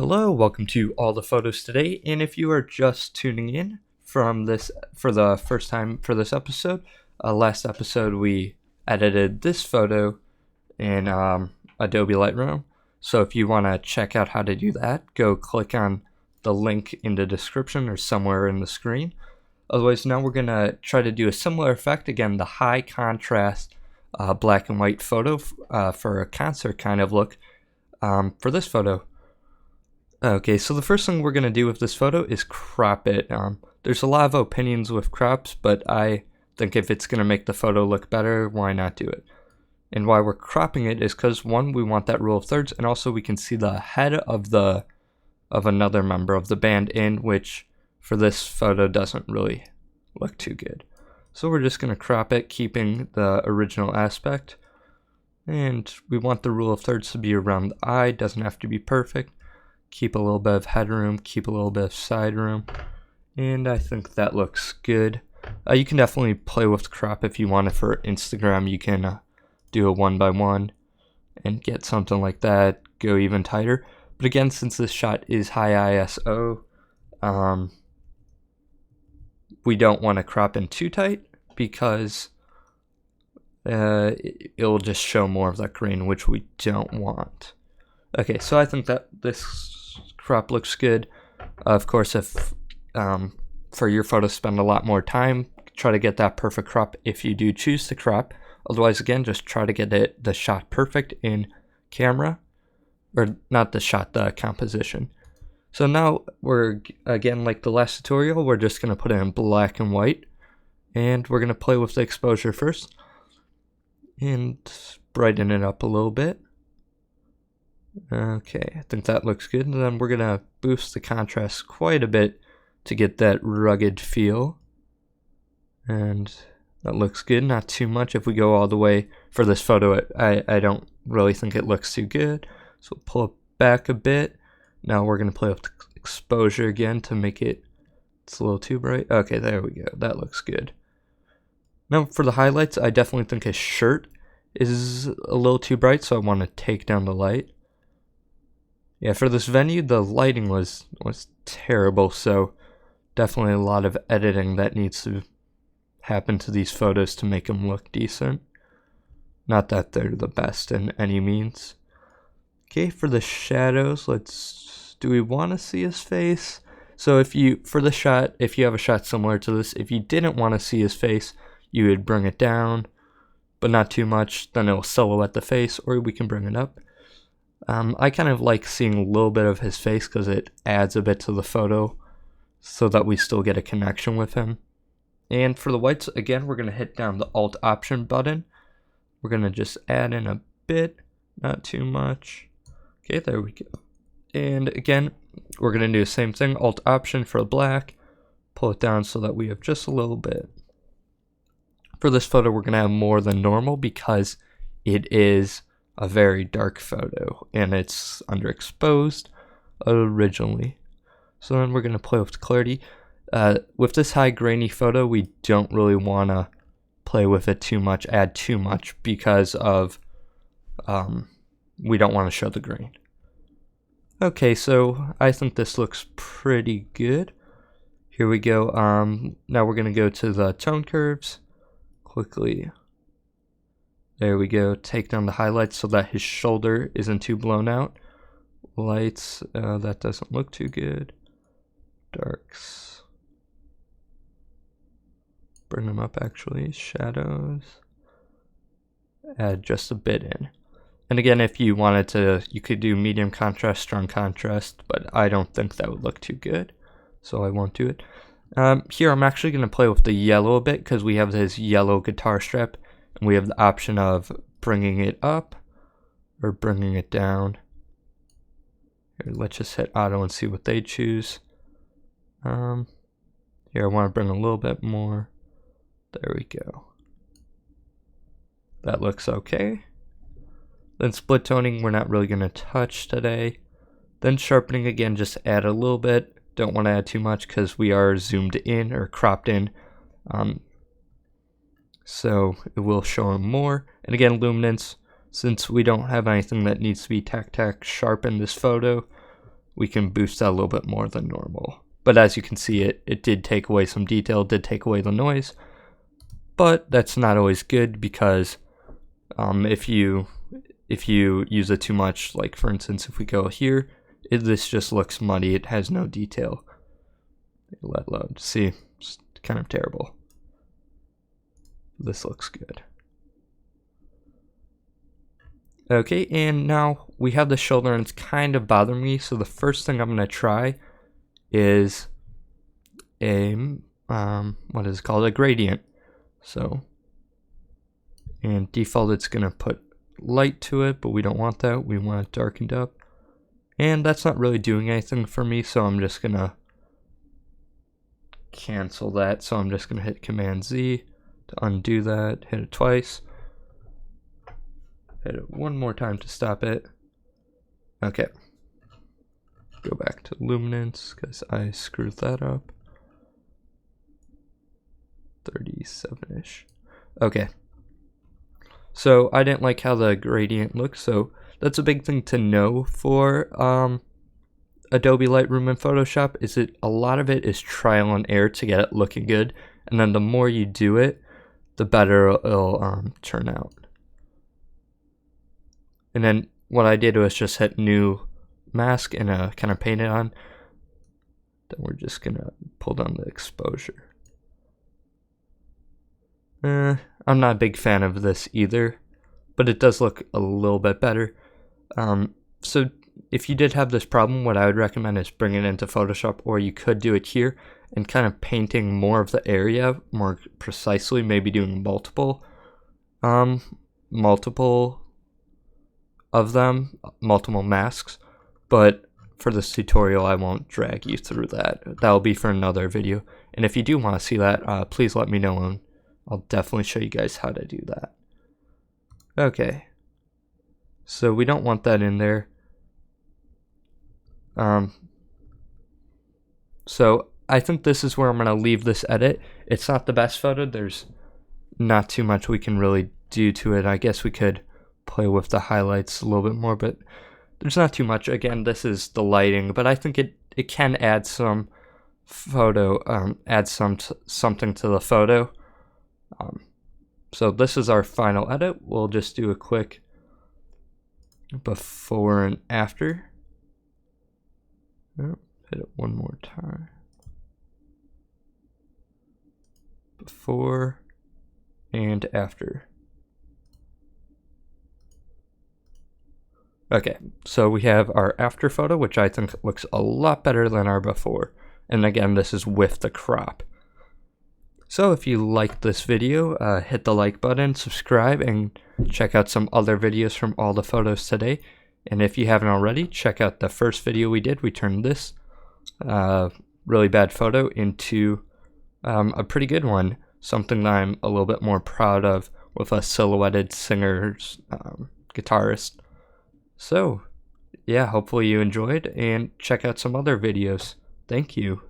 Hello, welcome to All the Photos Today, and if you are just tuning in from this for the first time for this episode, last episode we edited this photo in Adobe Lightroom, so if you want to check out how to do that, go click on the link in the description or somewhere in the screen. Otherwise, now we're going to try to do a similar effect, again, the high contrast black and white photo for a concert kind of look for this photo. Okay, so the first thing we're going to do with this photo is crop it. There's a lot of opinions with crops, but I think if it's going to make the photo look better, why not do it? And why we're cropping it is because, one, we want that rule of thirds, and also we can see the head of another member of the band in, which for this photo doesn't really look too good. So we're just going to crop it, keeping the original aspect. And we want the rule of thirds to be around the eye, doesn't have to be perfect. Keep a little bit of headroom, keep a little bit of side room, and I think that looks good. You can definitely play with the crop if you want it for Instagram. You can do a 1x1 and get something like that, go even tighter. But again, since this shot is high ISO, we don't want to crop in too tight because it'll just show more of that grain, which we don't want. Okay, so I think that this crop looks good. Of course, if for your photo spend a lot more time, try to get that perfect crop if you do choose to crop. Otherwise, again, just try to get the shot perfect in camera, or not the shot, the composition. So now we're, again, like the last tutorial, we're just going to put it in black and white, and we're going to play with the exposure first and brighten it up a little bit. Okay, I think that looks good, and then we're going to boost the contrast quite a bit to get that rugged feel, and that looks good, not too much. If we go all the way for this photo, I don't really think it looks too good, so we'll pull it back a bit. Now we're going to play with the exposure again to make it's a little too bright. Okay, there we go, that looks good. Now for the highlights, I definitely think his shirt is a little too bright, so I want to take down the light. Yeah, for this venue, the lighting was terrible, so definitely a lot of editing that needs to happen to these photos to make them look decent. Not that they're the best in any means. Okay, for the shadows, do we want to see his face? So for the shot, if you have a shot similar to this, if you didn't want to see his face, you would bring it down, but not too much, then it'll silhouette the face, or we can bring it up. I kind of like seeing a little bit of his face because it adds a bit to the photo so that we still get a connection with him. And for the whites, again, we're going to hit down the Alt Option button. We're going to just add in a bit, not too much. Okay, there we go. And again, we're going to do the same thing, Alt Option for black, pull it down so that we have just a little bit. For this photo, we're going to have more than normal because it is a very dark photo and it's underexposed originally. So then we're going to play with clarity. With this high grainy photo, we don't really want to play with it too much, add too much, because of we don't want to show the grain. Okay, so I think this looks pretty good. Here we go. Now we're going to go to the tone curves quickly. There we go. Take down the highlights so that his shoulder isn't too blown out. Lights, that doesn't look too good. Darks. Bring them up actually. Shadows. Add just a bit in. And again, if you wanted to, you could do medium contrast, strong contrast, but I don't think that would look too good, so I won't do it. Here I'm actually going to play with the yellow a bit because we have this yellow guitar strap. And we have the option of bringing it up or bringing it down. Here, let's just hit auto and see what they choose. Here I want to bring a little bit more. There we go. That looks okay. Then split toning, we're not really going to touch today. Then sharpening again, just add a little bit. Don't want to add too much because we are zoomed in or cropped in. So it will show him more. And again, luminance, since we don't have anything that needs to be tack sharp in this photo, we can boost that a little bit more than normal. But as you can see, it did take away some detail, did take away the noise. But that's not always good, because if you use it too much, like for instance, if we go here, this just looks muddy. It has no detail. Let load. See, it's kind of terrible. This looks good. Okay, and now we have the shoulder and it's kind of bothering me. So the first thing I'm gonna try is a what is it called, a gradient. So, and default it's gonna put light to it, but we don't want that. We want it darkened up, and that's not really doing anything for me. So I'm just gonna cancel that. So I'm just gonna hit Command Z to undo that. Hit it twice. Hit it one more time to stop it. Okay. Go back to luminance because I screwed that up. 37-ish. Okay. So I didn't like how the gradient looks, so that's a big thing to know for Adobe Lightroom and Photoshop, is that a lot of it is trial and error to get it looking good, and then the more you do it, the better it'll turn out. And then what I did was just hit new mask and kind of paint it on. Then we're just gonna pull down the exposure. I'm not a big fan of this either, but it does look a little bit better. So if you did have this problem, what I would recommend is bringing it into Photoshop, or you could do it here and kind of painting more of the area more precisely, maybe doing multiple of them, multiple masks. But for this tutorial, I won't drag you through that. That'll be for another video. And if you do want to see that, please let me know, and I'll definitely show you guys how to do that. Okay. So we don't want that in there. So I think this is where I'm going to leave this edit. It's not the best photo. There's not too much we can really do to it. I guess we could play with the highlights a little bit more, but there's not too much. Again, this is the lighting, but I think it can add some photo, add something to the photo. So this is our final edit. We'll just do a quick before and after. Oh, hit it one more time. Before and after. Okay, so we have our after photo, which I think looks a lot better than our before. And again, this is with the crop. So if you liked this video, hit the like button, subscribe, and check out some other videos from all the photos today. And if you haven't already, check out the first video we did. We turned this really bad photo into a pretty good one, something that I'm a little bit more proud of, with a silhouetted singer's guitarist. So yeah, hopefully you enjoyed, and check out some other videos. Thank you.